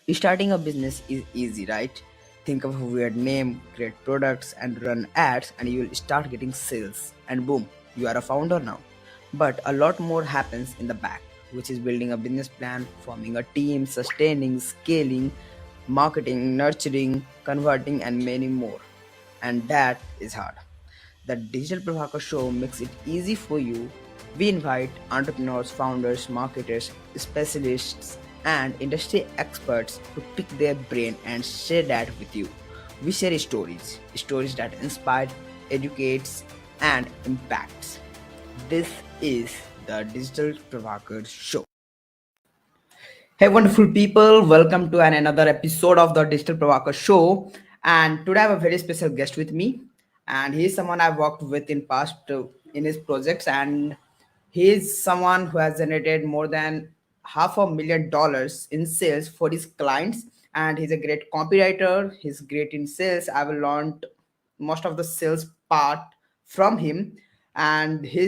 Starting a business is easy, right? Think of a weird name, create products, and run ads, and you will start getting sales. And boom, you are a founder now. But a lot more happens in the back, which is building a business plan, forming a team, sustaining, scaling, marketing, nurturing, converting, and many more. And that is hard. The Digital Prabhakar Show makes it easy for you. We invite entrepreneurs, founders, marketers, specialists, and industry experts to pick their brain and share that with you. We share stories that inspire, educates, and impacts. This is the Digital Prabhakar Show. Hey, wonderful people, welcome to another episode of the Digital Pravaka Show. And today I have a very special guest with me, and he's someone I've worked with in past in his projects, and he's someone who has generated more than $500,000 in sales for his clients, and he's a great copywriter. He's great in sales. I've learned most of the sales part from him, and he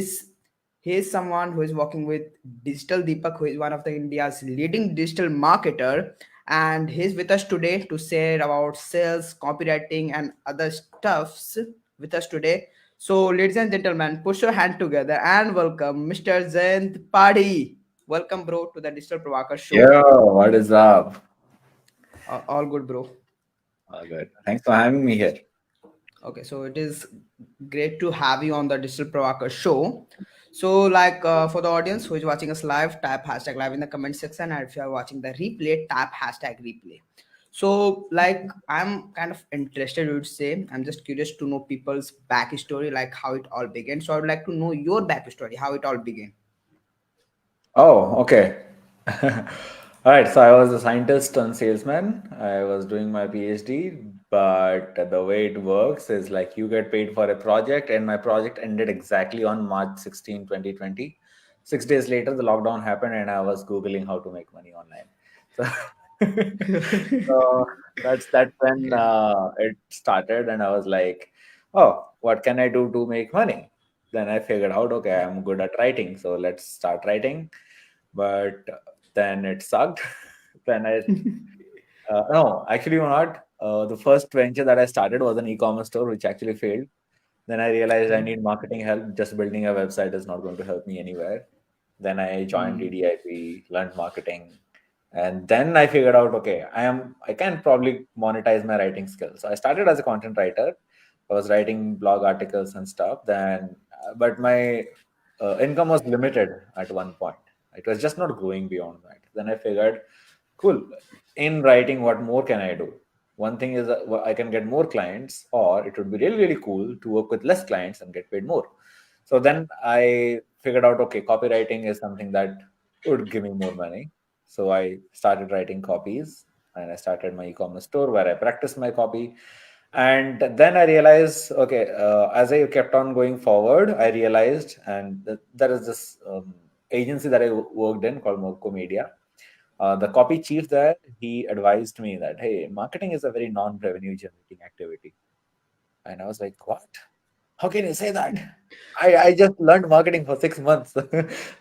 is someone who is working with Digital Deepak, who is one of the India's leading digital marketer, and he's with us today to share about sales, copywriting, and other stuffs with us today. So, ladies and gentlemen, push your hand together and welcome Mr. Zayant Padi. Welcome, bro, to the Digital Pravakar Show. Yo, what is up? All good, bro. All good. Thanks for having me here. Okay, so it is great to have you on the Digital Pravakar show. So, for the audience who is watching us live, type hashtag live in the comment section, and if you are watching the replay, type hashtag replay. So, I'm kind of interested, you would say. I'm just curious to know people's backstory, like how it all began. So, I would like to know your backstory, how it all began. Oh, okay. All right. So I was a scientist and salesman. I was doing my PhD, but the way it works is like you get paid for a project, and my project ended exactly on March 16, 2020. 6 days later, the lockdown happened, and I was Googling how to make money online. So, so that's when Okay. it started, and I was like, oh, what can I do to make money? Then I figured out, okay, I'm good at writing, so let's start writing. But then it sucked. then I no, actually not. The first venture that I started was an e-commerce store, which actually failed. Then I realized I Okay. need marketing help. Just building a website is not going to help me anywhere. Then I joined Mm, DDIP, learned marketing, and then I figured out, okay, I can probably monetize my writing skills. So I started as a content writer. I was writing blog articles and stuff. Then, but my income was limited at one point. It was just not growing beyond that. Then I figured, cool. In writing, what more can I do? One thing is that I can get more clients, or it would be really, really cool to work with less clients and get paid more. So then I figured out, okay, copywriting is something that would give me more money. So I started writing copies, and I started my e-commerce store where I practiced my copy. And then I realized, okay, as I kept on going forward, I realized, and there is this agency that I worked in called Moco Media. The copy chief there, he advised me that, hey, marketing is a very non-revenue generating activity. And I was like, what? How can you say that? I just learned marketing for 6 months.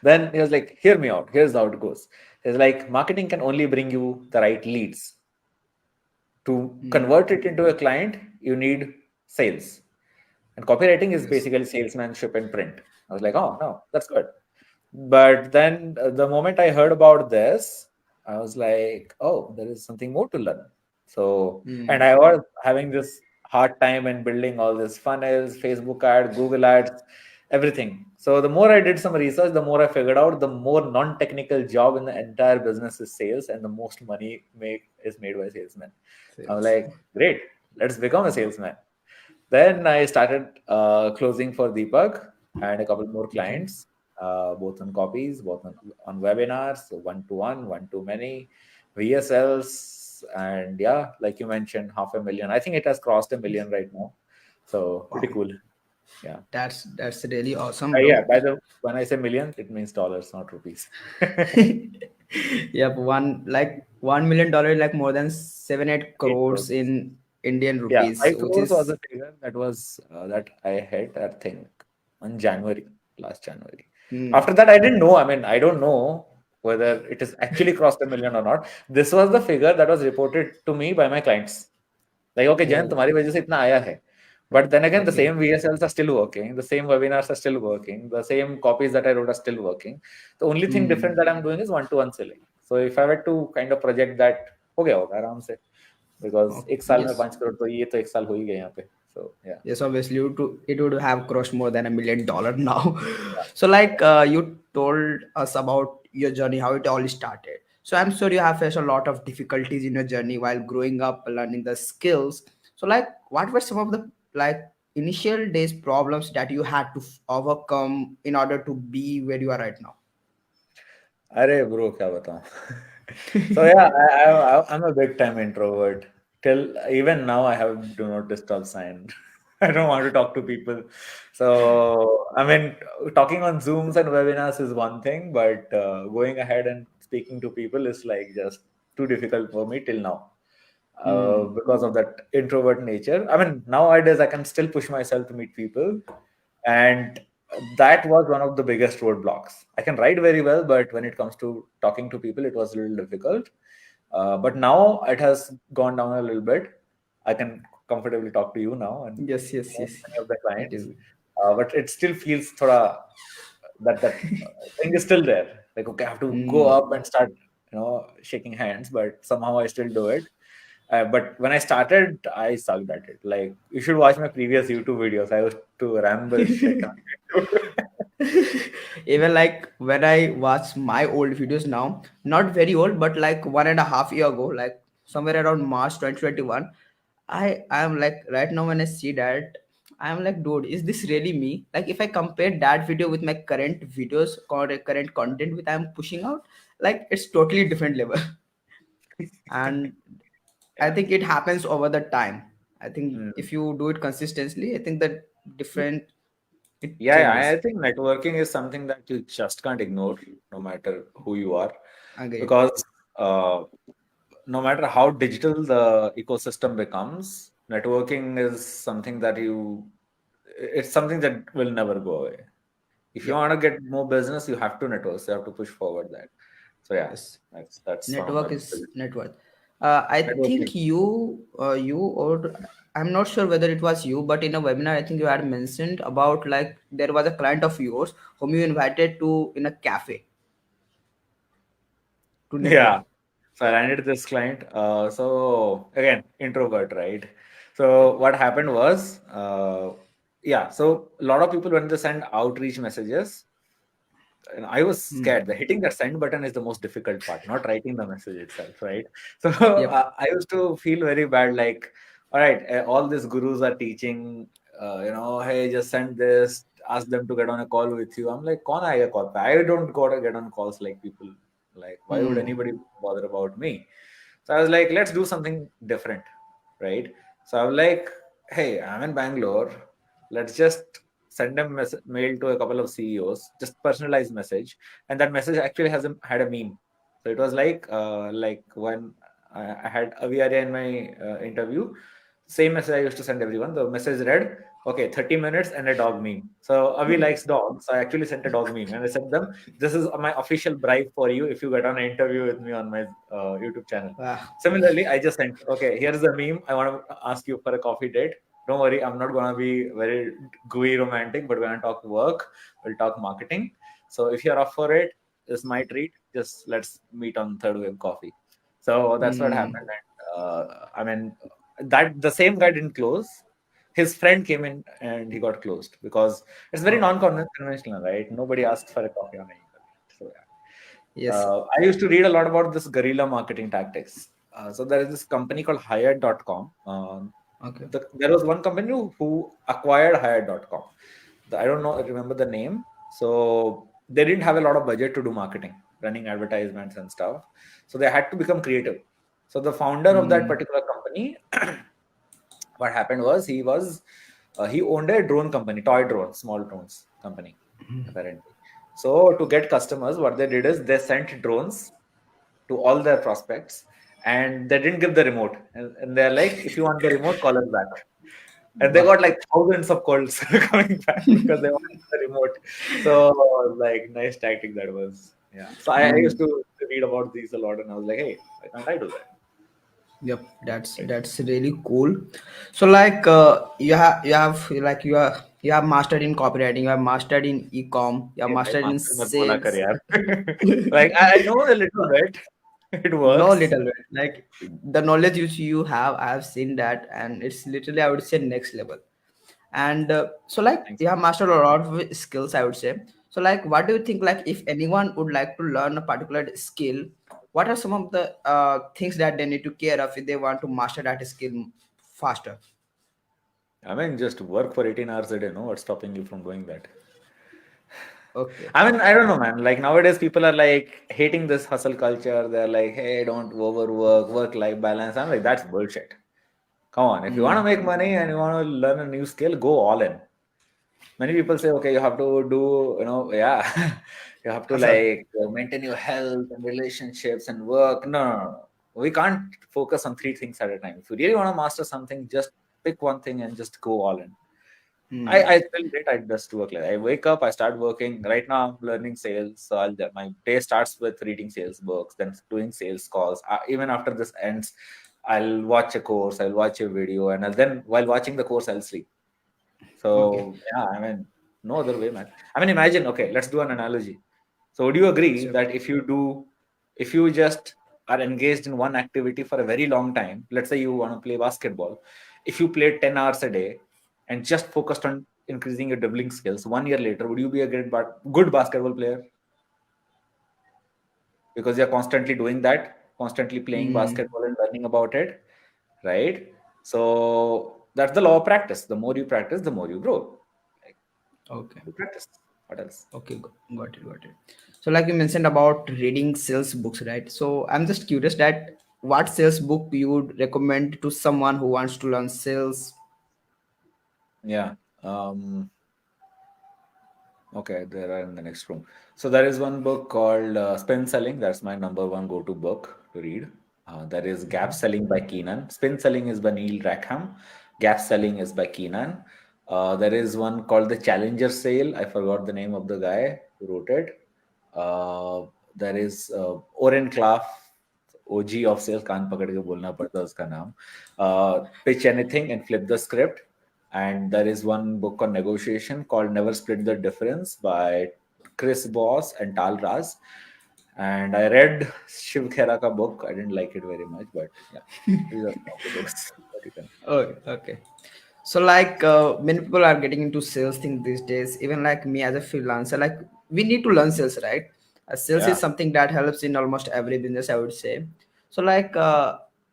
Then he was like, hear me out. Here's how it goes. It's like marketing can only bring you the right leads. To mm, convert it into a client, you need sales. And copywriting is yes. basically salesmanship and print. I was like, oh, no, that's good. But then the moment I heard about this, I was like, oh, there is something more to learn. So, and Mm, I was having this hard time in building all these funnels, Facebook ads, Google ads, everything. So the more I did some research, the more I figured out the more non-technical job in the entire business is sales, and the most money make is made by salesmen. I was sales. like, great, let's become a salesman. Then I started closing for Deepak and a couple more Okay. clients, both on copies, both on webinars, so one-to-one, one-to-many, VSLs, and yeah, like you mentioned, 500,000. I think it has crossed a million right now. So pretty Wow. cool. Yeah. That's really awesome, Yeah. bro. By the when I say millions, it means dollars, not rupees. Yep, $1 million, like more than 7-8 8 crores crores. in Indian Yeah, rupees, 5 which crores was is the figure that was that I hit, I think, on January, last January. hmm, After that, I didn't know. I mean, I don't know. whether it is actually crossed a million or not. This was the figure that was reported to me by my clients. Like, okay, Jan, Oh, तुम्हारी वजह से इतना आया है. But then again, the okay. same VSLs are still working, the same webinars are still working, the same copies that I wrote are still working. The only thing different Hmm. that I'm doing is one-to-one selling. So if I were to kind of project that, हो गया होगा आराम से, because Oh, एक साल में yes. 5 crore तो ये तो एक साल हो ही गए यहाँ पे. So yeah. Yes, obviously, it would have crossed more than $1 million now. Yeah. So, like, you told us about your journey, how it all started. So, I'm sure you have faced a lot of difficulties in your journey while growing up, learning the skills. So, like, what were some of the like initial days problems that you had to overcome in order to be where you are right now? अरे bro क्या बताऊं. So yeah, I'm a big time introvert. Till even now, I have do not disturb sign. I don't want to talk to people. So I mean, talking on Zooms and webinars is one thing, but going ahead and speaking to people is like just too difficult for me till now. Hmm. Because of that introvert nature. I mean, nowadays I can still push myself to meet people, and that was one of the biggest roadblocks. I can write very well, but when it comes to talking to people, it was a little difficult. But now it has gone down a little bit. I can comfortably talk to you now and Yes, yes, yes. many of the That is. clients, but it still feels thoda that thing is still there. Like, okay, I have to go Hmm. up and start, shaking hands, but somehow I still do it. But when I started, I sucked at it. Like, you should watch my previous YouTube videos. I used to ramble shit on YouTube. Even like when I watch my old videos now, not very old, but like 1.5 year ago, like somewhere around March 2021, I am like right now when I see that, I am like, dude, is this really me? Like if I compare that video with my current videos or current content with I'm pushing out, like it's totally different level. And I Yeah. think it happens over the time. I think Mm. if you do it consistently, I think that different it Yeah, yeah, changes. I think networking is something that you just can't ignore, no matter who you are, Agreed. because uh, no matter how digital the ecosystem becomes, networking is something that it's something that will never go away. If you Yep. want to get more business, you have to network. So you have to push forward that. So yeah, Yes. that's one of my Network is biggest net worth. I networking. think you or I'm not sure whether it was you, but in a webinar, I think you had mentioned about like there was a client of yours whom you invited to in a cafe to Yeah. network. So I landed this client. So again, introvert, right? So what happened was, yeah. So a lot of people when they send outreach messages, and I was Hmm. scared. The hitting that send button is the most difficult part, not writing the message itself, right? So Yep. I used to feel very bad. Like, all right, all these gurus are teaching, hey, just send this, ask them to get on a call with you. I'm like, कौन आएगा call पे? I don't go to get on calls like people. Like, why would Hmm. anybody bother about me? So I was like, let's do something different, right? So I was like, hey, I'm in Bangalore. Let's just send a mail to a couple of CEOs, just personalized message, and that message actually had a meme. So it was like when I had Aviarya in my interview, same message I used to send everyone. The message read, okay, 30 minutes and a dog meme. So Avi likes dogs. So I actually sent a dog meme and I sent them, this is my official bribe for you if you get on an interview with me on my YouTube channel. Wow. Similarly, I just sent, okay, here's the meme. I want to ask you for a coffee date. Don't worry, I'm not going to be very gooey romantic, but we're going to talk work, we'll talk marketing. So if you're up for it, this is my treat. Just let's meet on third wave coffee. So that's what Hmm. happened. And I mean, that the same guy didn't close. His friend came in and he got closed because it's very Oh. non-conventional, right? Nobody asks for a coffee on an email. So yeah. Yes. I used to read a lot about this guerrilla marketing tactics. So there is this company called Hired.com. Okay. There was one company who acquired Hired.com. I don't know, remember the name. So they didn't have a lot of budget to do marketing, running advertisements and stuff. So they had to become creative. So the founder of that Hmm. particular company, what happened was he owned a drone company, toy drones, small drones company, apparently. So to get customers, what they did is they sent drones to all their prospects and they didn't give the remote. And they're like, if you want the remote, call us back. And they Wow. got like thousands of calls coming back because they wanted the remote. So like nice tactic that was. Yeah. So I Mm, used to read about these a lot, and I was like, hey, why can't I do that? yep, that's Right. that's really cool. So like you have mastered in copywriting, you have mastered in e-com, you have Hey, bhai, mastered in master mat bola kar sales. yaar. Like I know a little bit. It No, works. little bit. Like the knowledge which you have, I have seen that, and it's literally, I would say, next level. And so like Thanks. you have mastered a lot of skills, I would say. So like what do you think, like if anyone would like to learn a particular skill, what are some of the things that they need to care of if they want to master that skill faster? I mean, just work for 18 hours a day. No, what's stopping you from doing that? Okay. I mean, I don't know, man. Like nowadays, people are like hating this hustle culture. They're like, hey, don't overwork, work-life balance. I'm like, that's bullshit. Come on, if you want to Hmm. make money and you want to learn a new skill, go all in. Many people say, okay, you have to do, yeah, you have to Hustle. like maintain your health and relationships and work. No, no, no, no. We can't focus on three things at a time. If you really want to master something, just pick one thing and just go all in. I Hmm. still did. I just work like I wake up, I start working. Right now, I'm learning sales. So my day starts with reading sales books, then doing sales calls. Even after this ends, I'll watch a course, I'll watch a video, and then while watching the course, I'll sleep. Okay. So yeah, I mean, no other way, man. I mean, imagine. Okay, let's do an analogy. So would you agree Sure. that if you just are engaged in one activity for a very long time, let's say you want to play basketball, if you played 10 hours a day and just focused on increasing your dribbling skills, 1 year later, would you be a good basketball player? Because you're constantly doing that, constantly playing Hmm. basketball and learning about it, right? So that's the law of practice. The more you practice, the more you grow. Like Okay. you practice. What else? Okay, got it, got it. So, like you mentioned about reading sales books, right? So, I'm just curious that what sales book you would recommend to someone who wants to learn sales? Yeah. Okay, there are in the next room. So there is one book called Spin Selling. That's my number one go-to book to read. There is Gap Selling by Keenan. Spin Selling is by Neil Rackham. Gap Selling is by Keenan. There is one called The Challenger Sale. I forgot the name of the guy who wrote it. Uh, there is Oren Klaff, OG of sales. कान पकड़ के बोलना पड़ता है उसका नाम. Pitch anything and flip the script. And there is one book on negotiation called Never Split the Difference by Chris Boss and Tal Raz. And I read Shiv Khera ka book. I didn't like it very much, but yeah, these are some of the books that you can. Oh, okay. So like many people are getting into sales thing these days. Even like me as a freelancer, like we need to learn sales, right? Sales is Yeah. something that helps in almost every business, I would say. So like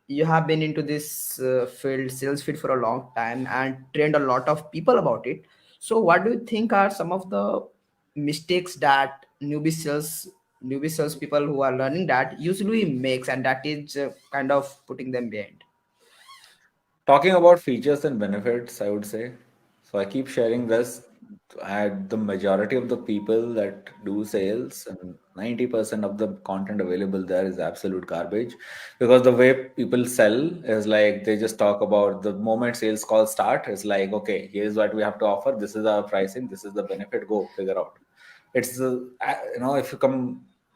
you have been into this field, sales field for a long time and trained a lot of people about it. So what do you think are some of the mistakes that newbie sales people who are learning that usually makes, and that is kind of putting them behind? Talking about features and benefits, I would say. So I keep sharing this. At the majority of the people that do sales, and 90% of the content available there is absolute garbage. Because the way people sell is like they just talk about the moment sales calls start, is like, okay, here's what we have to offer, this is our pricing, this is the benefit, go figure out. It's if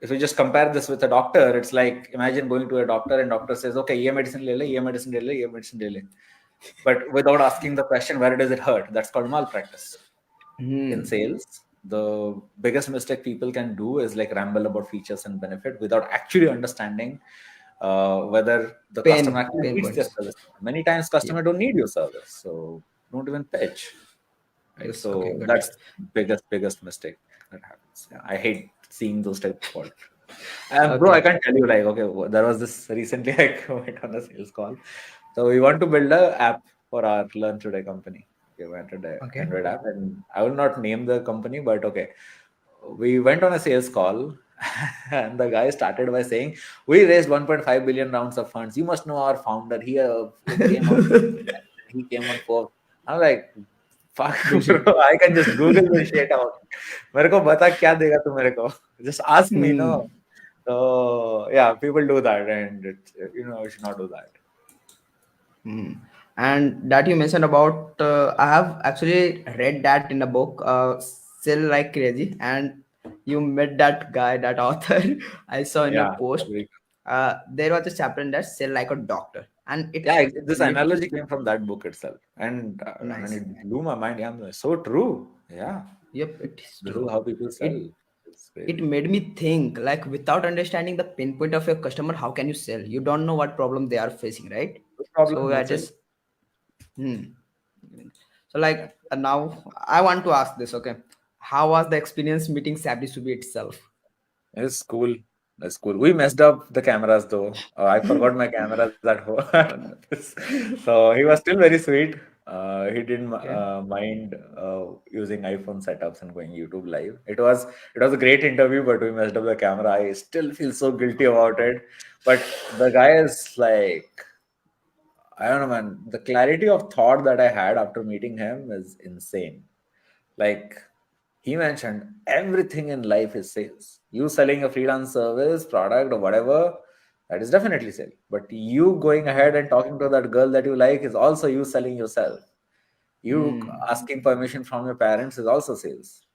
you just compare this with a doctor, it's like imagine going to a doctor and doctor says, okay, ye medicine le le, ye medicine le le, ye medicine le le, but without asking the question, where does it hurt? That's called malpractice. In Hmm. sales, the biggest mistake people can do is like ramble about features and benefit without actually understanding whether the customer actually Pain needs their points. service. Many times Yeah. customer don't need your service, so don't even pitch, right? Yes. Okay. So Got it. that's biggest mistake that happens. Yeah, I hate seeing those type of calls. Bro, I Okay. can't tell you, like, okay, there was this recently, I went on a sales call. So we want to build a app for our Learn Today company. Okay, we entered a Okay. Android app, and I will not name the company, but okay. We went on a sales call, and the guy started by saying, we raised 1.5 billion rounds of funds. You must know our founder. He came on fifth, he came on fourth. I'm like, fuck, Bullshit. bro, I can just Google this shit out. मेरे को बता क्या देगा तू मेरे को? Just ask me, no. Hmm. So yeah, people do that, and it's, you should not do that. Hmm. And that you mentioned about, I have actually read that in a book, Sell Like Crazy, and You met that guy, that author. I saw in your Yeah, post. agree. There was a chapter in that sell like a doctor, and it Yeah, this literally analogy came from that book itself, and I mean, nice. it blew my mind. Yeah, I'm like, so true. Yeah, Yep, it is this is true. how people It sell. It's it crazy. made me think like without understanding the pinpoint of your customer, how can you sell? You don't know what problem they are facing, right? No problem, So no I sell. just so like now I want to ask this. Okay, how was the experience meeting Sabri Subi itself? It's cool. That's cool. We messed up the cameras though. I forgot my cameras at home. So he was still very sweet. He didn't Okay. mind using iPhone setups and going YouTube live. It was a great interview, but we messed up the camera. I still feel so guilty about it. But the guy is like, I don't know, man. The clarity of thought that I had after meeting him is insane. Like he mentioned, everything in life is sales. You selling a freelance service, product, or whatever, that is definitely sale. But you going ahead and talking to that girl that you like is also you selling yourself. You asking permission from your parents is also sales.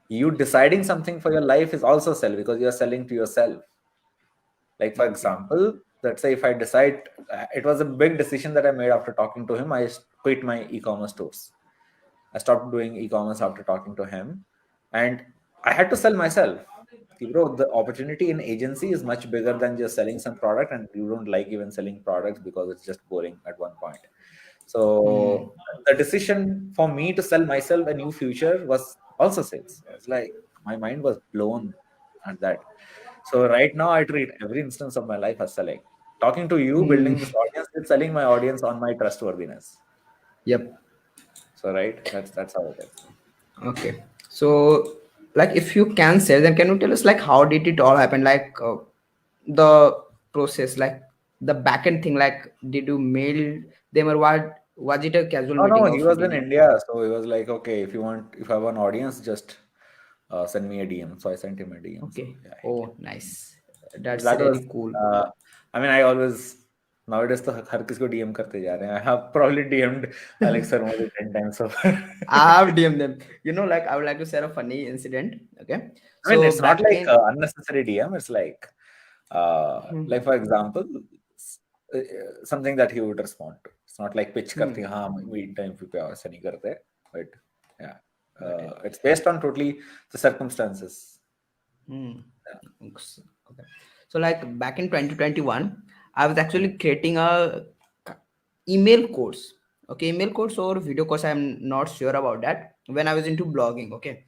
You deciding something for your life is also sell because you are selling to yourself. Like, for Okay. example, let's say if I decide, it was a big decision that I made after talking to him. I quit my e-commerce stores. I stopped doing e-commerce after talking to him, and I had to sell myself. Okay, bro, the opportunity in agency is much bigger than just selling some product, and you don't like even selling products because it's just boring at one point. So the decision for me to sell myself a new future was also sales. I was like, my mind was blown at that. So right now, I treat every instance of my life as selling. Talking to you, building this audience, is selling my audience on my trustworthiness. Yep. So right, that's how it is. Okay. So, like, if you can say, then can you tell us, like, how did it all happen? Like, the process, like, the back end thing, like, did you mail them or what? Was it a casual Oh no, meeting he of was in DD? India, so he was like, okay, if I have an audience, just send me a DM. So I sent him a DM. So Okay. yeah, he came. Oh, nice. That's That was, really cool. uh, I mean, I always nowadays तो हर किसी को DM करते जा रहे हैं. I have probably DM'd Alex Sharma 10 times so far. I have DM them. Like, I would like to share a funny incident. Okay. I mean, So, it's not back like in, unnecessary DM. It's like for example, s- uh, something that he would respond to. It's not like pitch करती हैं, हाँ meet time पे ऐसा नहीं करते. But yeah, got it. it's based on totally the circumstances. Hmm. Okay. So like back in 2021, I was actually creating a email course. Okay, email course or video course. I'm not sure about that. When I was into blogging, okay,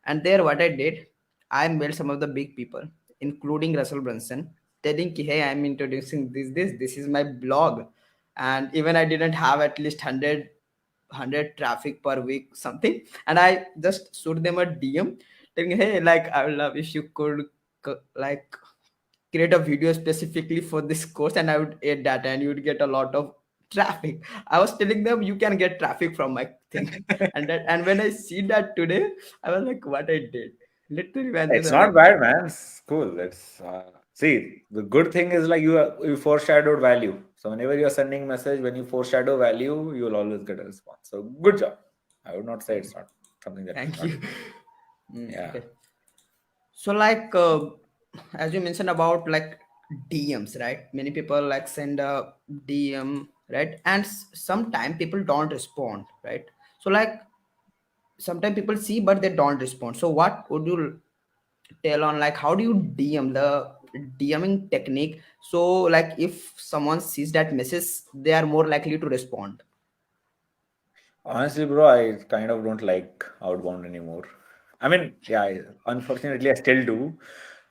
and there what I did, I mailed some of the big people, including Russell Brunson, telling ki, hey, I'm introducing this is my blog, and even I didn't have at least 100 traffic per week something, and I just shoot them a DM telling, hey, like I would love if you could like create a video specifically for this course, and I would add that and you would get a lot of traffic. I was telling them you can get traffic from my thing, and when I see that today, I was like, what I did literally when this It's I'm not like, bad, man. It's cool. It's see, the good thing is like you foreshadowed value. So whenever you're sending message, when you foreshadow value, you'll always get a response. So good job. I would not say it's not something that is thank not you. good. Yeah. Okay. So like as you mentioned about like DMs, right? Many people like send a DM, right? And sometimes people don't respond, right? So like sometimes people see but they don't respond. So what would you tell on like how do you DM the DMing technique? So like if someone sees that message, they are more likely to respond. Honestly, bro, I kind of don't like outbound anymore. I mean, yeah, unfortunately, I still do.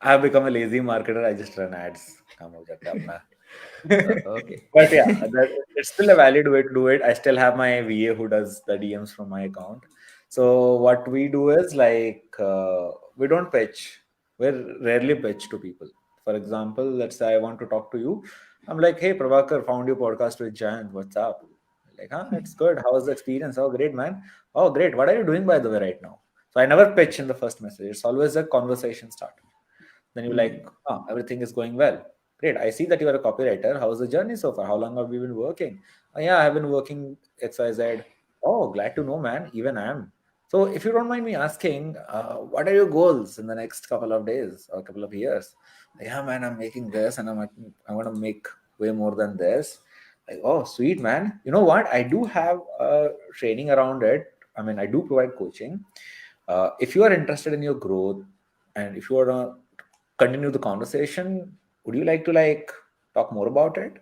I have become a lazy marketer. I just run ads. काम हो जाता है अपना. Okay. But yeah, it's still a valid way to do it. I still have my VA who does the DMs from my account. So what we do is we don't pitch. We rarely pitch to people. For example, let's say I want to talk to you. I'm like, hey, Prabhakar, found your podcast with Jan. What's up? Like, huh, it's good. How was the experience? Oh, great, man. Oh, great. What are you doing by the way right now? So I never pitch in the first message. It's always a conversation starter. Then you're like, oh, everything is going well. Great. I see that you are a copywriter. How's the journey so far? How long have you been working? Oh, yeah, I've been working XYZ. Oh, glad to know, man. Even I am. So, if you don't mind me asking, what are your goals in the next couple of days or couple of years? Like, yeah, man, I'm making this, and I'm gonna make way more than this. Like, oh, sweet, man. You know what? I do have training around it. I mean, I do provide coaching. If you are interested in your growth, and if you want to continue the conversation, would you like to talk more about it?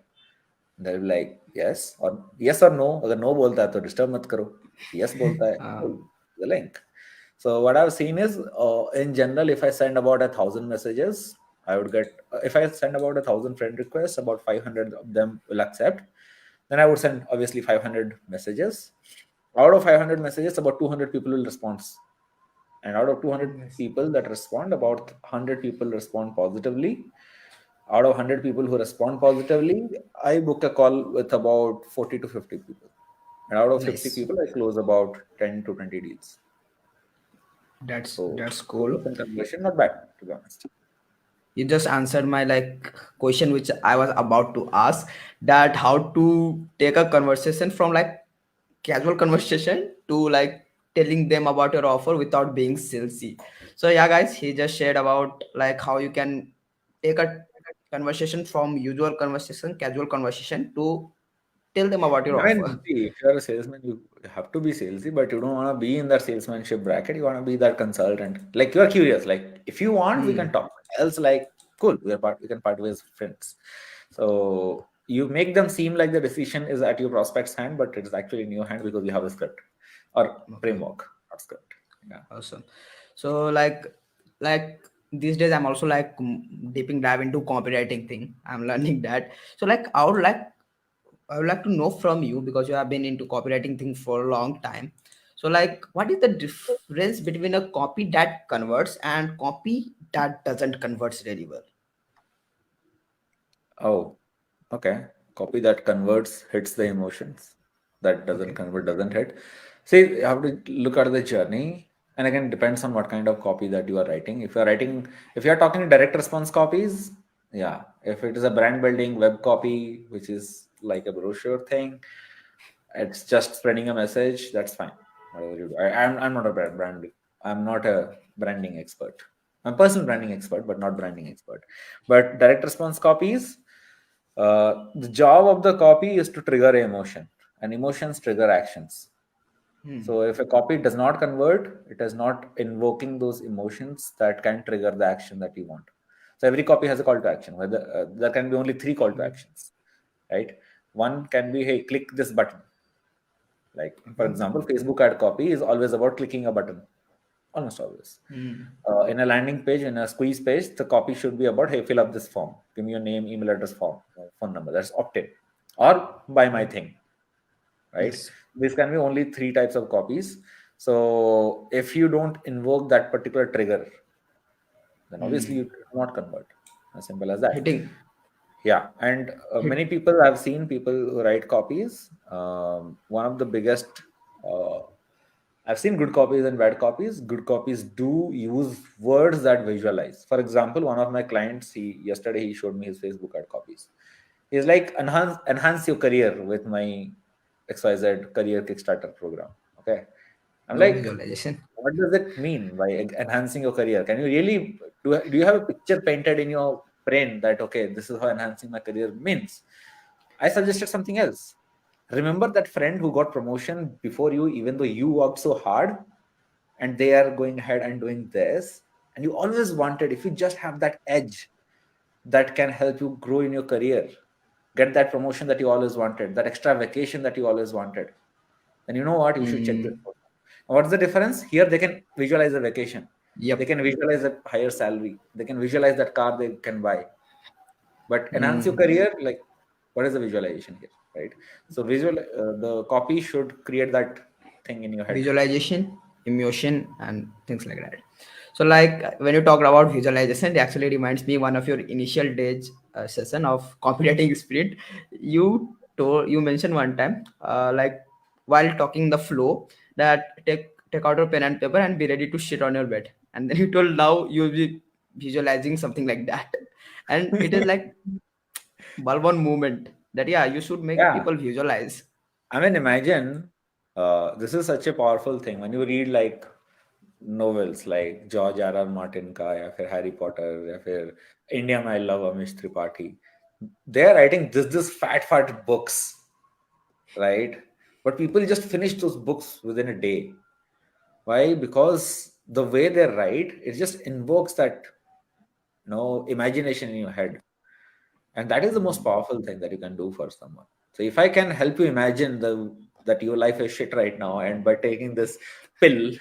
They'll be like, yes or no. अगर no बोलता है तो disturb मत करो. Yes बोलता है, uh, cool, the link. So what I've seen is, in general, if I send about 1,000 messages, I would get. If I send about 1,000 friend requests, about 500 of them will accept. Then I would send obviously 500 messages. Out of 500 messages, about 200 people will respond, and out of 200 yes. people that respond, about 100 people respond positively. Out of 100 people who respond positively, I book a call with about 40 to 50 people. And out of 50 Nice. people, I close about 10 to 20 deals. So That's cool. 2% conversion, not bad, to be honest. You just answered my like question which I was about to ask, that how to take a conversation from like casual conversation to like telling them about your offer without being salesy. So yeah guys, he just shared about like how you can take a conversation from usual conversation, casual conversation, to tell them about your I mean, offer. see, if you're a salesman, you have to be salesy, but you don't want to be in that salesmanship bracket. You want to be that consultant. Like, you're curious. Like, if you want, we can Hmm. talk. Else, like, cool, we can part ways friends. So you make them seem like the decision is at your prospect's hand, but it is actually in your hand because you have a script or Okay. framework, not script. Yeah. Awesome. So like these days I'm also like deeping dive into copywriting thing. I'm learning that. So like I would like to know from you, because you have been into copywriting thing for a long time. So like what is the difference between a copy that converts and copy that doesn't converts really well? Oh, okay. Copy that converts hits the emotions. That doesn't Okay. convert doesn't hit. See, you have to look at the journey. And again, depends on what kind of copy that you are writing. If you're talking direct response copies, yeah. If it is a brand building web copy, which is like a brochure thing, it's just spreading a message, that's fine. Whatever you do. I'm not a I'm not a branding expert. I'm a personal branding expert, but not branding expert. But direct response copies, the job of the copy is to trigger emotion, and emotions trigger actions. Hmm. So if a copy does not convert, it is not invoking those emotions that can trigger the action that you want. So every copy has a call to action. Whether there can be only three call to actions, right? One can be, hey, click this button. Like, for Okay. example, Facebook ad copy is always about clicking a button, almost always. Hmm. In a landing page, in a squeeze page, the copy should be about, hey, fill up this form. Give me your name, email address, form, phone number. That's opt-in. Or buy my thing, right? Yes. This can be only three types of copies. So if you don't invoke that particular trigger, then obviously you Hmm. do not convert. As simple as that. Hitting. Yeah, and Hit. many people, I've seen people who write copies. One of the biggest, uh, I've seen good copies and bad copies. Good copies do use words that visualize. For example, one of my clients, he yesterday he showed me his Facebook ad copies. He's like, enhance your career with my XYZ career Kickstarter program. Okay, I'm No like, visualization. what does it mean by enhancing your career? Can you really do you have a picture painted in your brain that, okay, this is how enhancing my career means? I suggested something else. Remember that friend who got promotion before you, even though you worked so hard, and they are going ahead and doing this, and you always wanted, if you just have that edge that can help you grow in your career, get that promotion that you always wanted, that extra vacation that you always wanted, then you know what, you should check this Hmm. out. What's the difference here? They can visualize a vacation, they Yep. can visualize a higher salary, they can visualize that car they can buy. But enhance your Hmm. career, like, what is the visualization here, right? So the copy should create that thing in your head. Visualization, emotion, and things like that. So, like when you talked about visualization, it actually reminds me one of your initial days session of copywriting sprint. You mentioned one time, like while talking the flow, that take out your pen and paper and be ready to shit on your bed. And then you told now you'll be visualizing something like that, and it is like bulb on movement that yeah you should make Yeah, people visualize. I mean, imagine. This is such a powerful thing when you read like novels like George R R Martin का या फिर Harry Potter या फिर India में I love Amish Tripathi. They are writing this fat books, right? But people just finish those books within a day. Why? Because the way they write, it just invokes that imagination in your head, and that is the most powerful thing that you can do for someone. So if I can help you imagine that your life is shit right now, and by taking this pill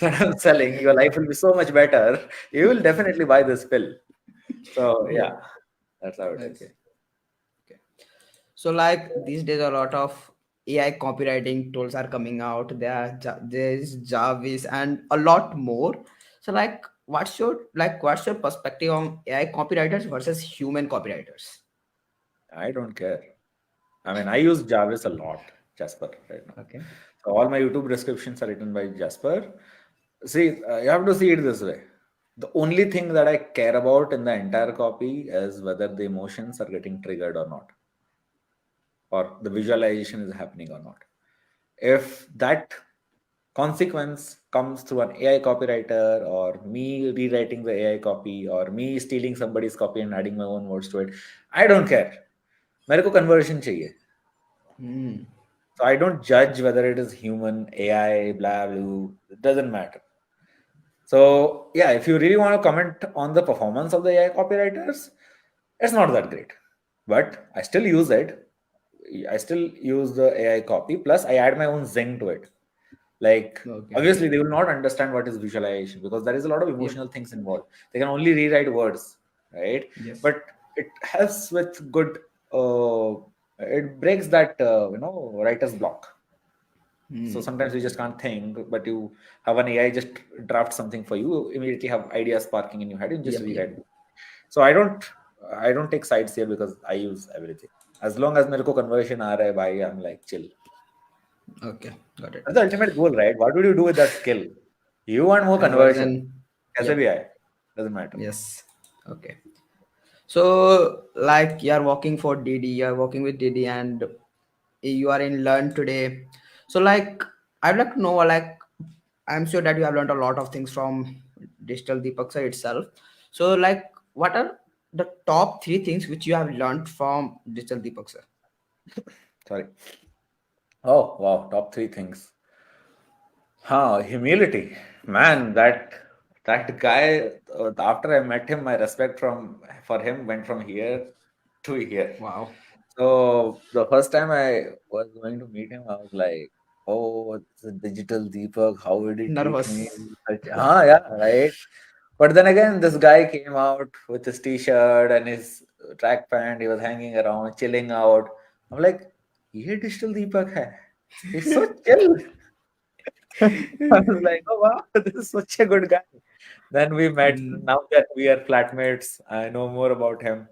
that I'm selling, your life will be so much better, you will definitely buy this pill. So Yeah. yeah, that's how it is. Okay. Okay. So like these days a lot of AI copywriting tools are coming out. There's Jarvis and a lot more. So like what's your perspective on AI copywriters versus human copywriters? I don't care. I mean, I use Jarvis a lot, Jasper, right now. Okay. So all my YouTube descriptions are written by Jasper. See, you have to see it this way. The only thing that I care about in the entire copy is whether the emotions are getting triggered or not, or the visualization is happening or not. If that consequence comes through an AI copywriter, or me rewriting the AI copy, or me stealing somebody's copy and adding my own words to it, I don't care. मेरे को conversion चाहिए. Hmm. So I don't judge whether it is human, AI, blah, blah. It doesn't matter. So yeah, if you really want to comment on the performance of the AI copywriters, it's not that great. But I still use it. I still use the AI copy. Plus, I add my own zing to it. Like, Okay. obviously, they will not understand what is visualization because there is a lot of Yep. emotional things involved. They can only rewrite words, right? Yes. But it helps with good. It breaks that writer's block. So Hmm. sometimes you just can't think, but you have an AI just draft something for you. Immediately have ideas sparking in your head, and just Yep. Yep. rewrite. So I don't take sides here because I use everything. As long as मेरे को conversion आ रहा है भाई, I'm like chill. Okay. Got it. That's the ultimate goal, right? What would you do with that skill? You want more conversion. Conversion. कैसे Yep. भी आए, doesn't matter. Yes. Okay. So, like you are working for Didi, you are working with Didi, and you are in Learn today. So, like, I'd like to know, like, I'm sure that you have learned a lot of things from Digital Deepaksa itself. So, like, what are the top three things which you have learned from Digital Deepaksa? Sorry. Oh wow, top three things. Humility, man. That guy. After I met him, my respect for him went from here to here. Wow, So the first time I was going to meet him, I was like, "Oh, it's a digital Deepak. How would he treat me?" nervous. Yeah, right. But then again, this guy came out with his t-shirt and his track pant. He was hanging around, chilling out. I'm like, "ये digital Deepak है." He's so chill. I was like, "Oh wow, this is such a good guy." Then we met. Mm, Now that we are flatmates, I know more about him.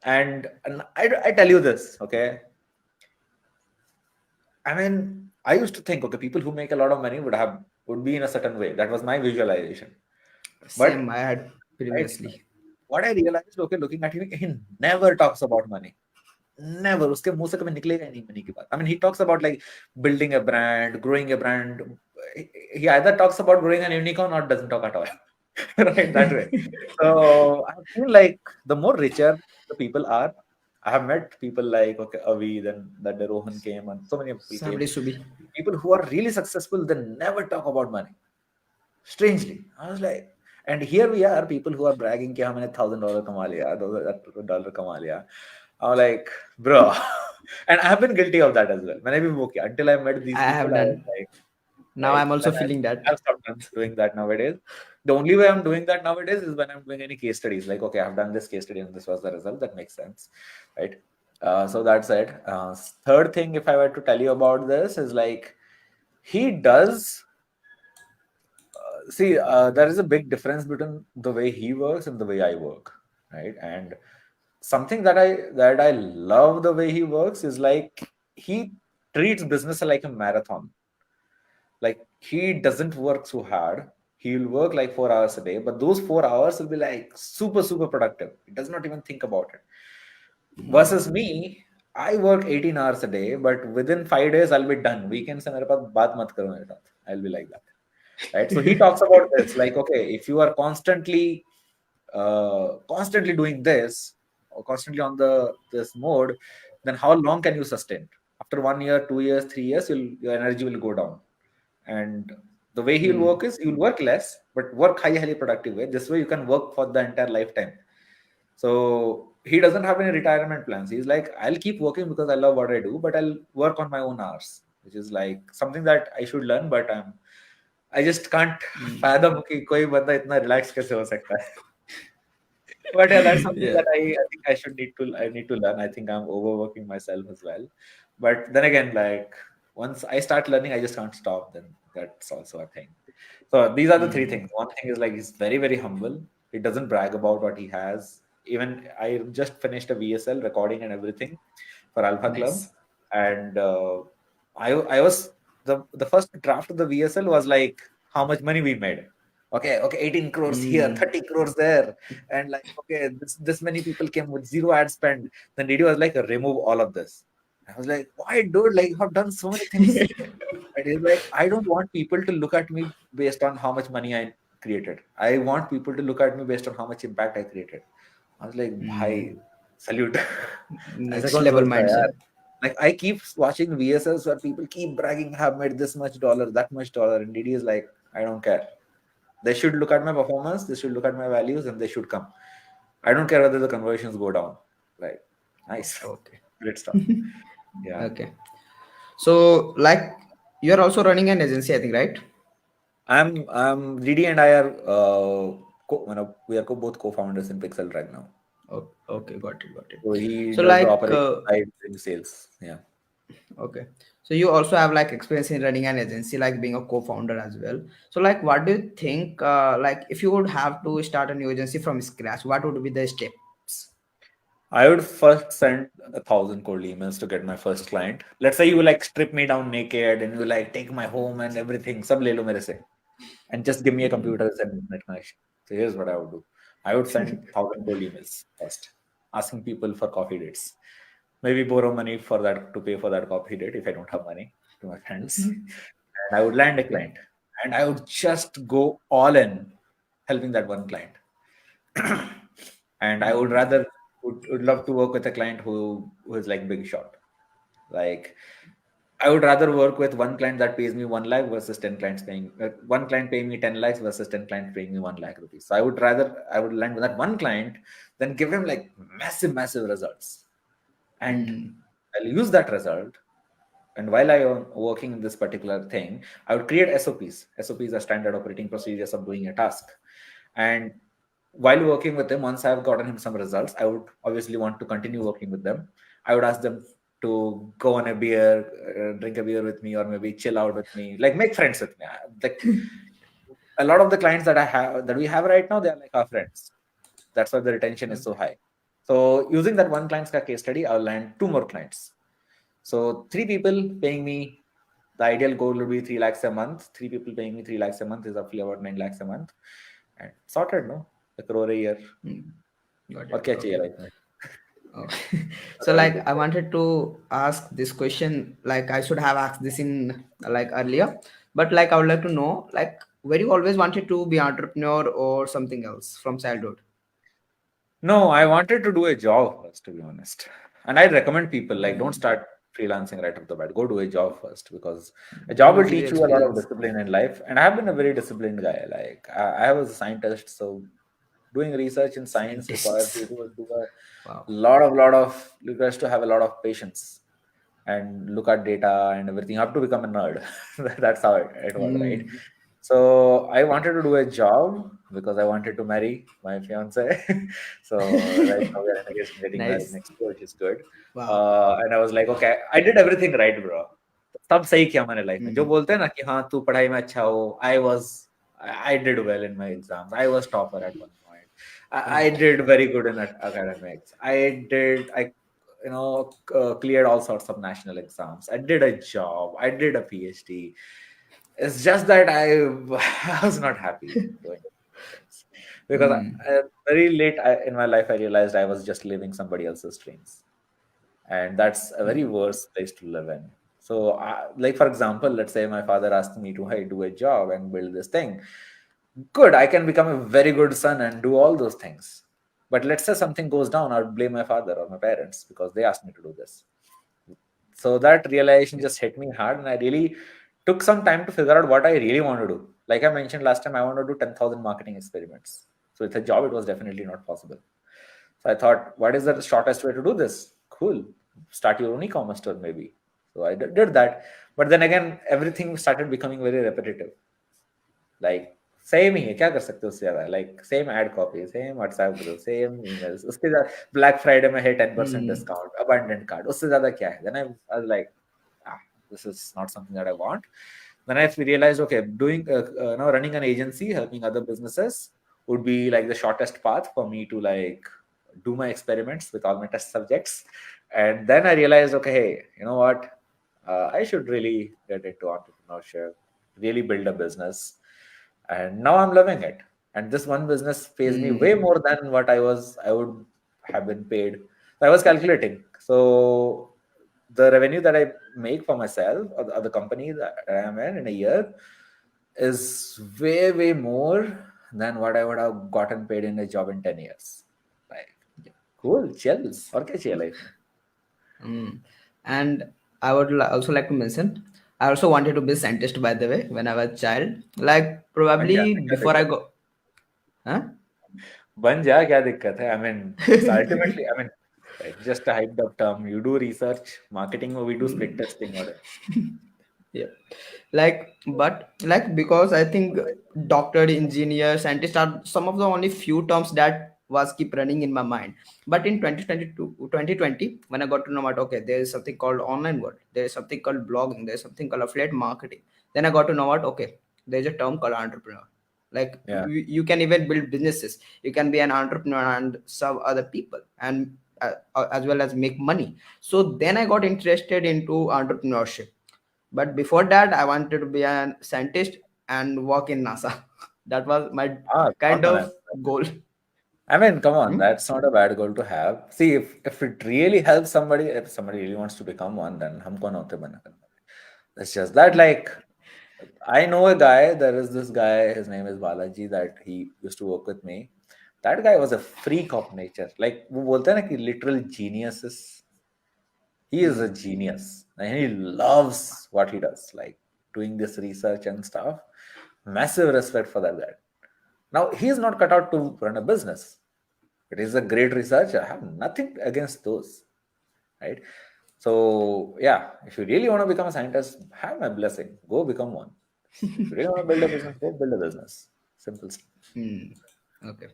And I tell you this, okay? I mean, I used to think, okay, people who make a lot of money would be in a certain way. That was my visualization. same But I had right, previously. what I realized, okay, looking at him, he never talks about money. Never. उसके मुंह से कभी निकलेगा ही नहीं money की बात. I mean, he talks about like building a brand, growing a brand. He either talks about growing an unicorn or doesn't talk at all. Right, that way. So I feel like the more richer the people are, I have met people like, okay, Avi, then that the Rohan came, and so many people came. Somebody should be. People who are really successful, they never talk about money. Strangely, I was like, and here we are, people who are bragging कि हमने $1,000 कमा लिया, $2,000 कमा लिया. I'm like, bro, and I have been guilty of that as well. मैंने भी वो किया. Until I met these I have people, I was done. like, Now right? I'm also Then feeling that. I've stopped doing that nowadays. The only way I'm doing that nowadays is when I'm doing any case studies. Like, okay, I've done this case study and this was the result. That makes sense, right? So that's it. Third thing, if I were to tell you about this, is like he does see. There is a big difference between the way he works and the way I work, right? And something that I love the way he works is like he treats business like a marathon. Like he doesn't work so hard. He will work like 4 hours a day, but those 4 hours will be like super, super productive. He does not even think about it. Versus me, I work 18 hours a day, but within 5 days I'll be done. Weekends से मेरे पास बात मत करो मेरे साथ. I'll be like that, right? So he talks about this, like, okay, if you are constantly doing this or constantly on this mode, then how long can you sustain? After 1 year, 2 years, 3 years, your energy will go down. And the way he will Hmm. work is you'll work less, but work highly productive way. This way you can work for the entire lifetime. So he doesn't have any retirement plans. He's like, I'll keep working because I love what I do, but I'll work on my own hours, which is like something that I should learn, but I just can't Hmm. fathom कि कोई बंदा इतना relax कैसे हो सकता है. But yeah, that's something Yeah. that I think I need to learn. I think I'm overworking myself as well. But then again, like once I start learning, I just can't stop. Then that's also a thing. So these are the three Hmm. things. One thing is like he's very, very humble. He doesn't brag about what he has. Even I just finished a VSL recording and everything for Alpha Club, Nice. and I was the first draft of the VSL was like how much money we made. Okay, 18 crores here, Hmm. 30 crores there, and like okay, this many people came with zero ad spend. Then Didi was like, remove all of this. I was like, why, dude? Like, you have done so many things. And he's like, I don't want people to look at me based on how much money I created. I want people to look at me based on how much impact I created. I was like, Hmm. bhai, salute. ऐसा Next कौन level सोचता है यार? mindset. Like I keep watching VSLs where people keep bragging, I have made this much dollar, that much dollar, and Didi is like, I don't care. They should look at my performance, they should look at my values, and they should come. I don't care whether the conversions go down. Like, nice, Okay. great stuff. Yeah. Okay. So, like, you're also running an agency, I think, right? I'm Didi and I are we are both co-founders in Pixel right now. Oh, okay, got it, got it. So he So, does the like, operation side in sales. Yeah. okay. So you also have like experience in running an agency, like being a co-founder as well. So, like, what do you think? Like, if you would have to start a new agency from scratch, what would be the steps? I would first send 1,000 cold emails to get my first client. Let's say you like strip me down naked and you like take my home and everything. Sab le lo mere se. And just give me a Hmm. computer and internet connection. So here's what I would do. I would send 1,000 cold emails first, asking people for coffee dates. Maybe borrow money for that to pay for that coffee date if I don't have money to my friends. And I would land a Okay. client. And I would just go all in helping that one client. And I would Hmm. rather would love to work with a client who is like big shot. Like I would rather work with one client that pays me 1 lakh versus 10 clients paying one client paying me 10 lakhs versus 10 clients paying me 1 lakh rupees. So I would land with that one client, then give him like massive results. And Hmm. I'll use that result. And while I am working in this particular thing, I would create SOPs. SOPs are standard operating procedures of doing a task. And while working with him, once I've gotten him some results, I would obviously want to continue working with them. I would ask them to go on a beer, drink a beer with me, or maybe chill out with me, like make friends with me. Like a lot of the clients that we have right now, they are like our friends. That's why the retention is so Okay. high. So using that one client's case study, I'll land two more clients. So three people paying me, the ideal goal would be 3 lakhs a month. Three people paying me 3 lakhs a month is roughly about 9 lakhs a month. And sorted, no? A crore a year. Hmm. Got और it. क्या चाहिए Okay. Life में? Oh. What So, are we like, good I for? wanted to ask this question. Like, I should have asked this in like earlier, but like, I would like to know, like, were you always wanted to be entrepreneur or something else from childhood? No, I wanted to do a job first, to be honest. And I recommend people like don't Hmm. start freelancing right off the bat. Go do a job first because a You job will will be the teach you a lot of experience. discipline in life. And I have been a very disciplined guy. Like I was a scientist, so doing research in science requires you Scientists. to do a Wow. lot of requires to have a lot of patience and look at data and everything. You have to become a nerd. That's how it was, right? Hmm. So I wanted to do a job because I wanted to marry my fiance. So right now we're engaged and getting married Nice. next year, which is good. Wow. And I was like, okay, I did everything right, bro. तब सही किया मैंने life में जो Hmm. बोलते हैं ना कि हाँ तू पढ़ाई में अच्छा हो I did well in my exams. I was topper at one point. I Right. did very good in academics. I cleared all sorts of national exams. I did a job. I did a PhD. It's just that I was not happy doing things because Hmm. very late in my life I realized I was just living somebody else's dreams. and that's a very worse place to live in. So, like for example, let's say my father asked me to, hey, do a job and build this thing. Good, I can become a very good son and do all those things. But let's say something goes down, I'll blame my father or my parents because they asked me to do this. So that realization just hit me hard, and I really took some time to figure out what I really want to do. Like I mentioned last time, I want to do 10,000 marketing experiments. So with a job, it was definitely not possible. So I thought, what is the shortest way to do this? Cool. Start your own e-commerce store, maybe. So I did that. But then again, everything started becoming very repetitive. Like same ही है, क्या कर सकते हो उससे ज्यादा, like same ad copy, same WhatsApp group, same emails, उसके बाद ब्लैक फ्राइडे में है 10% Hmm. डिस्काउंट, अबंडेंट कार्ड, उससे ज्यादा क्या है? Then I was like, ah, this is not something that I want. Then I realized, okay, doing now running an agency, helping other businesses would be like the shortest path for me to like do my experiments with all my test subjects. And then I realized, okay, hey, you know what? I should really get into entrepreneurship, really build a business. And now I'm loving it. And this one business pays me way Hmm. more than what I would have been paid. So I was calculating. So the revenue that I make for myself or the company that I am in a year is way, way more than what I would have gotten paid in a job in 10 years. Like, cool, chill. और क्या चाहिए life में? Mm. And I would also like to mention, I also wanted to be a scientist by the way when I was a child. Like बन जा, probably क्या before I दिक्कत है? go, huh? बन जा, क्या दिक्कत है? I mean, it's ultimately, I mean, it's just a hyped up term. You do research, marketing, we do split testing. Or Yeah, like but like because I think doctor, engineer, scientist are some of the only few terms that was keep running in my mind. But in 2022 2020 when I got to know about, okay, there is something called online world, there is something called blogging, there's something called affiliate marketing, then I got to know about, okay, there's a term called entrepreneur. Like yeah. you can even build businesses, you can be an entrepreneur and serve other people and as well as make money. So then I got interested into entrepreneurship, but before that, I wanted to be a scientist and work in NASA. That was my Ah, kind come on. of goal. I mean, come on, Hmm? that's not a bad goal to have. See, if it really helps somebody, if somebody really wants to become one, then hum kaun hote bana karne wale? It's just that, like, I know a guy, there is this guy, his name is Balaji, that he used to work with me. That guy was a freak of nature. Like, वो बोलते हैं ना कि literal geniuses. He is a Hmm. genius and he loves what he does, like doing this research and stuff. Massive respect for that guy. Now, he is not cut out to run a business, but he's a great researcher. I have nothing against those, right? So, yeah, if you really want to become a scientist, have my blessing. Go become one. If you really want to build a business, go build a business. Simple stuff. Hmm. Okay.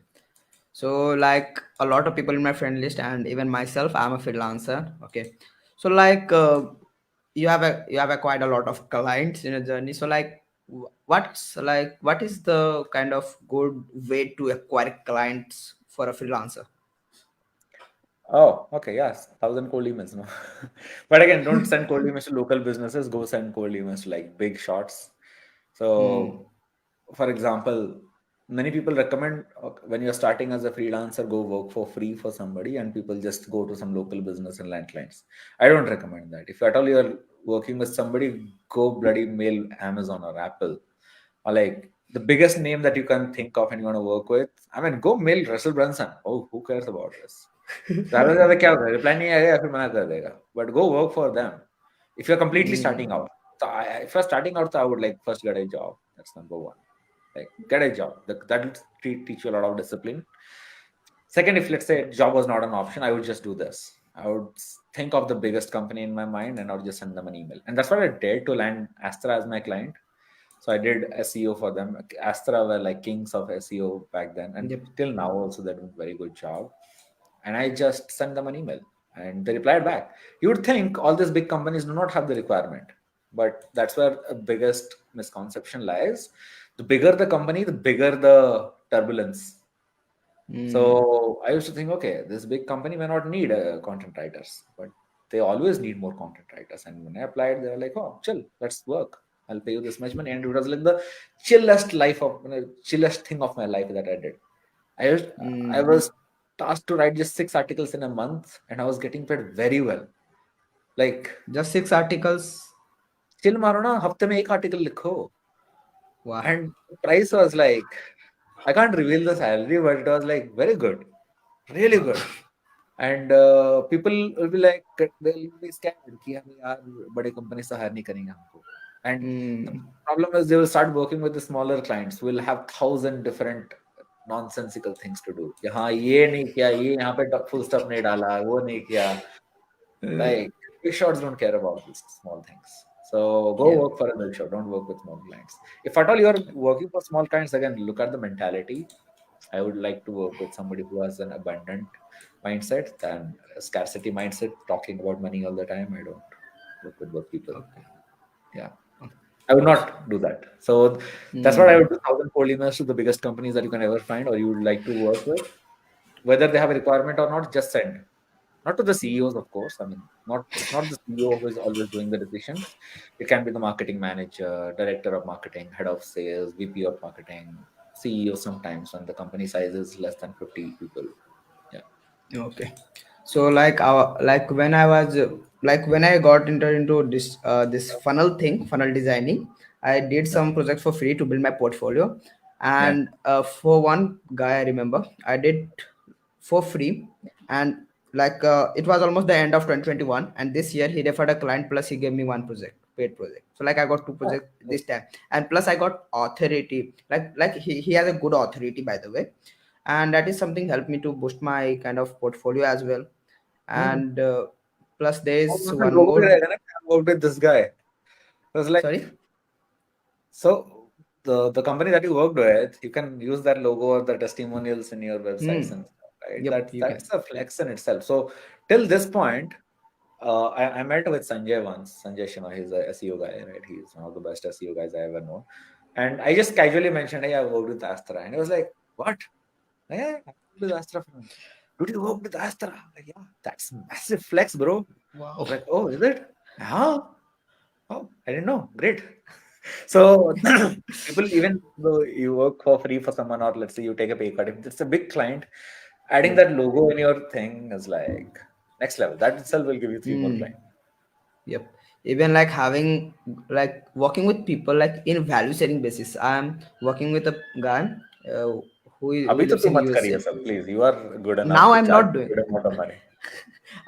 So, like a lot of people in my friend list, and even myself, I'm a freelancer. Okay. So, like, you have a quite a lot of clients in a journey. So, like, what is the kind of good way to acquire clients for a freelancer? Oh, okay, yes, 1,000 cold emails, no. But again, don't send cold emails to local businesses. Go send cold emails to like big shots. Hmm. So, for example, many people recommend when you're starting as a freelancer, go work for free for somebody, and people just go to some local business and land clients. I don't recommend that. If at all you're working with somebody, go bloody mail Amazon or Apple, or like the biggest name that you can think of and you want to work with. I mean, go mail Russell Brunson. Oh, who cares about this? ज्यादा से ज्यादा क्या होगा, reply नहीं आएगा या फिर मना कर देगा, but go work for them if you're completely Hmm. starting out. So if you're starting out, so I would like first get a job. That's number one. Like get a job. That will teach you a lot of discipline. Second, if let's say job was not an option, I would just do this. I would think of the biggest company in my mind and I would just send them an email. And that's what I did to land Astra as my client. So I did SEO for them. Astra were like kings of SEO back then, and Yep. till now also they're doing a very good job. And I just sent them an email, and they replied back. You would think all these big companies do not have the requirement, but that's where the biggest misconception lies. The bigger the company, the bigger the turbulence. Hmm. So I used to think, okay, this big company may not need content writers, but they always need more content writers. And when I applied, they were like, oh, chill, let's work. I'll pay you this much money. And it was like the chillest chillest thing of my life that I did. I was, I Hmm. was tasked to write just 6 articles in a month, and I was getting paid very well. Like, Just 6 articles. chill मारो ना, हफ्ते में एक article लिखो. Wow. And the price was like, I can't reveal the salary, but it was like very good, really Wow. good. And people will be like, they'll be scared कि हम यार बड़े companies से hire नहीं करेंगे हमको. And the Hmm. problem is they will start working with the smaller clients who will have 1,000 different nonsensical things to do. कि हाँ ये नहीं किया, ये यहाँ पे full stop नहीं डाला, वो नहीं किया. Like, big shots don't care about these small things. So go Yeah. work for a big shot. Don't work with small clients. If at all you are working for small clients, again, look at the mentality. I would like to work with somebody who has an abundant mindset than a scarcity mindset, talking about money all the time. I don't work with those people. Okay. Yeah. Of I would course. not do that. So that's what I Hmm. would do. 1,000 cold emails to the biggest companies that you can ever find or you would like to work with. Whether they have a requirement or not, just send. Not to the CEOs, of course. I mean, not it's not the CEO who is always doing the decisions. It can be the marketing manager, director of marketing, head of sales, VP of marketing, CEO sometimes when the company size is less than 50 people. Yeah. Okay. So like when I was like when I got into this funnel thing, funnel designing, I did Yeah. some projects for free to build my portfolio, Yeah. and for one guy I remember I did for free, and it was almost the end of 2021, and this year he referred a client plus he gave me one project, paid project. So like I got two Oh, projects good. this time, and plus I got authority. He has a good authority, by the way, and that is something helped me to boost my kind of portfolio as well. Hmm. And plus there और is मतलब one लोगों पे more. रहेगा ना कि I worked with this guy. It was like, Sorry. so the company that you worked with, you can use that logo or the testimonials in your websites Hmm. and stuff, right? Yep, That's you can. that's a flex in itself. So till this point, I met with Sanjay once. Sanjay Shima, he's a SEO guy, right? He's one of the best SEO guys I ever known. And I just casually mentioned, hey, I worked with Astra. And he was like, what? Yeah, I worked with Astra. Dude, you worked with Astra? I'm like, yeah, that's massive flex, bro. Wow. Like, oh, is it? Yeah. Oh, I didn't know. Great. So people, even though you work for free for someone, or let's say you take a pay cut, if it's a big client, adding Yep. that logo in your thing is like next level. That itself will give you three more Hmm. clients. Yep. Even like having like working with people like in value setting basis. I'm working with a guy uh, who अभी तो lives तू in मत कर ये USA. सब please you are good enough Now to I'm charge not a doing. good amount of money.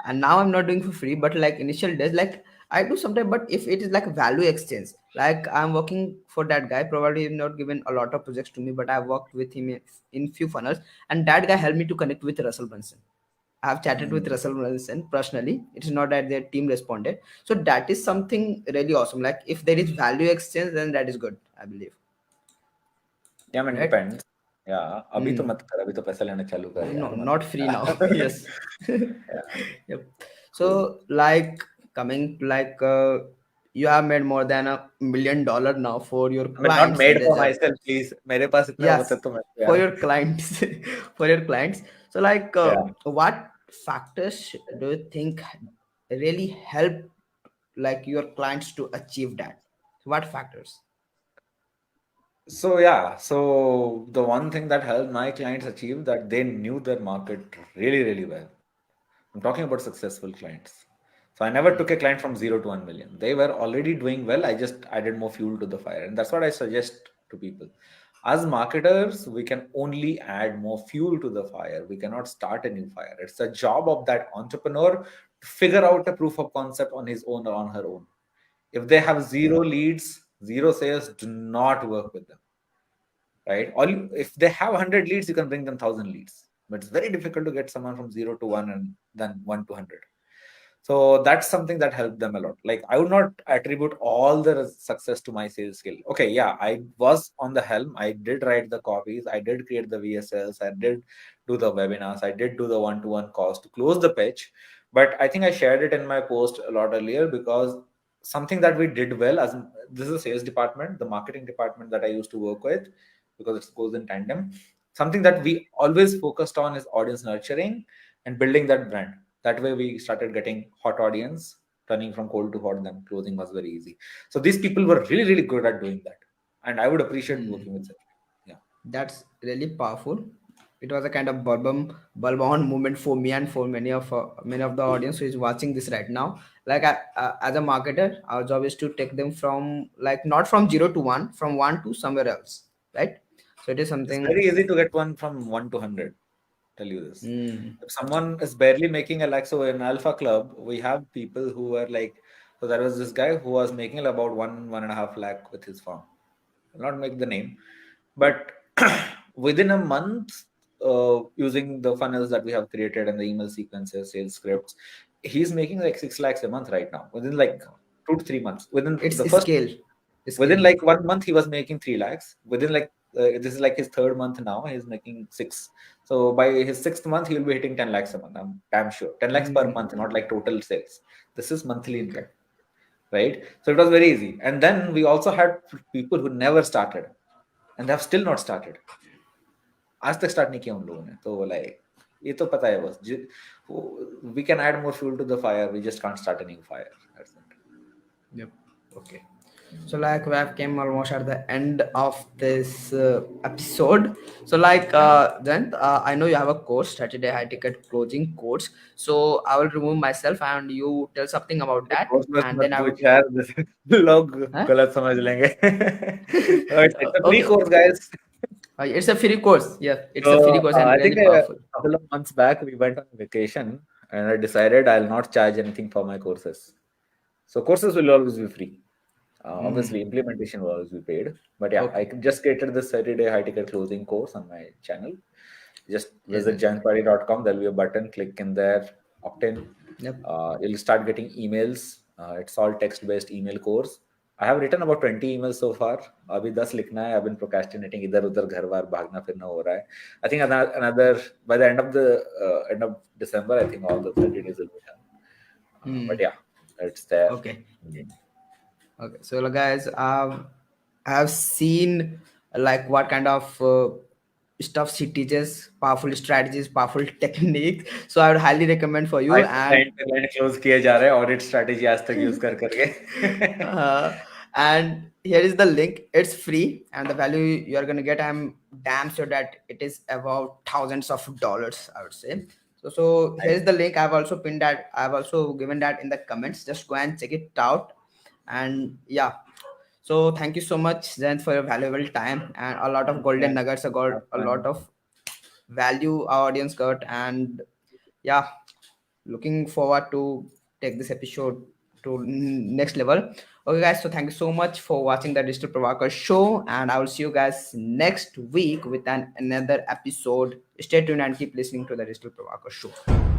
And now I'm not doing for free, but like initial days, like I do sometimes, but if it is like value exchange, like I'm working for that guy, probably he's not given a lot of projects to me, but I worked with him in few funnels, and that guy helped me to connect with Russell Brunson. I have chatted with Hmm. Russell Brunson personally. It's not that their team responded. So that is something really awesome. Like if there is value exchange, then that is good, I believe. Yeah, I mean Right? depends. Yeah, अभी तो Hmm. मत कर अभी तो पैसा लेना चालू कर No, यार not free now. वरना Yes. yeah, Yep. cool. So like coming like you have made more than $1 million now for your I mean not clients in made the for job. myself please मेरे पास इतने होते Yes, तो मैं for यार your clients. For your clients. So like yeah. what factors do you think really help like your clients to achieve that? What factors? So yeah, so the one thing that helped my clients achieve that they knew their market really, really well. I'm talking about successful clients. So I never took a client from 0 to 1 million. They were already doing well. I just added more fuel to the fire. And that's what I suggest to people. As marketers, we can only add more fuel to the fire. We cannot start a new fire. It's the job of that entrepreneur to figure out a proof of concept on his own or on her own. If they have zero leads, zero sales, do not work with them, right? If they have 100 leads, you can bring them 1,000 leads. But it's very difficult to get someone from 0 to 1 and then 1 to 100. So that's something that helped them a lot. Like I would not attribute all the success to my sales skill. Okay, yeah, I was on the helm. I did write the copies. I did create the VSLs. I did do the webinars. I did do the one-to-one calls to close the pitch. But I think I shared it in my post a lot earlier because something that we did well as this is a sales department, the marketing department that I used to work with, because it goes in tandem. Something that we always focused on is audience nurturing and building that brand. That way we started getting hot audience, turning from cold to hot, then closing was very easy. So these people were really, really good at doing that. And I would appreciate Hmm. working with such people. Yeah. That's really powerful. it was a kind of bulb on moment for me and for many of the audience who is watching this right now. Like as a marketer, our job is to take them from like not from zero to one, from one to somewhere else, right? So it is It's something. very easy to get one from 1 to 100. Tell you this. Mm, If someone is barely making a lakh, so in Alpha Club, we have people who are like, so there was this guy who was making about 1.5 lakh with his farm. I'll not make the name, but within a month, using the funnels that we have created and the email sequences, sales scripts, he's making like 6 lakhs a month right now. Within like 2 to 3 months. Within it's the first scale, Within scale. like 1 month, he was making 3 lakhs. Within like this is like his third month now. He's making six. So by his sixth month, he will be hitting 10 lakhs a month. I'm damn sure. 10 lakhs per Mm, month, not like total sales. This is monthly okay. income, right? So it was very easy. And then we also had people who never started, and they have still not started. आज तक start नहीं किया उन लोगों ने तो like ये तो पता है बस we can add more fuel to the fire, we just can't start a new fire. That's it. Yep. Okay. So like we have came almost at the end of this episode. So like Yeah. then I know you have a course, Saturday high ticket closing course. So I will remove myself and you tell something about that, course बस and मत then I will. पूछ यार लोग Huh? गलत समझ लेंगे. It's a free Okay. course, guys. It's a free course. Yeah, it's a free So course and I really think powerful. a couple of months back we went on vacation and I decided I'll not charge anything for my courses. So courses will always be free. Obviously, implementation will always be paid. But yeah, I Okay. just created this 30-day high ticket closing course on my channel. Just Yes. visit Yes. giantparty.com. There'll be a button. Click in there, opt in. Yep. You'll start getting emails. It's all text-based email course. I have written about 20 emails so far. अभी 10 लिखना है. I've been procrastinating. इधर उधर घर बार भागना फिरना हो रहा है. I think another by the end of December, I think all the 30 days will be done. But yeah, it's there. Okay. Okay, so like, guys, I've seen like what kind of stuff she teaches, powerful strategies, powerful techniques. So I would highly recommend for you. Line पे line close किए जा रहे हैं audit strategy आज तक use कर करके. Uh, and here is the link. It's free, and the value you are gonna get, I'm damn sure that it is about thousands of dollars, I would say. So here's the link. I've also pinned that. I've also given that in the comments. Just go and check it out. And yeah, so thank you so much, Zen, for your valuable time and a lot of golden nuggets. I got Have a fun. lot of value our audience got, and yeah, looking forward to take this episode to next level. Okay, guys. So thank you so much for watching the Digital Pravakar show, and I will see you guys next week with another episode. Stay tuned and keep listening to the Digital Pravakar show.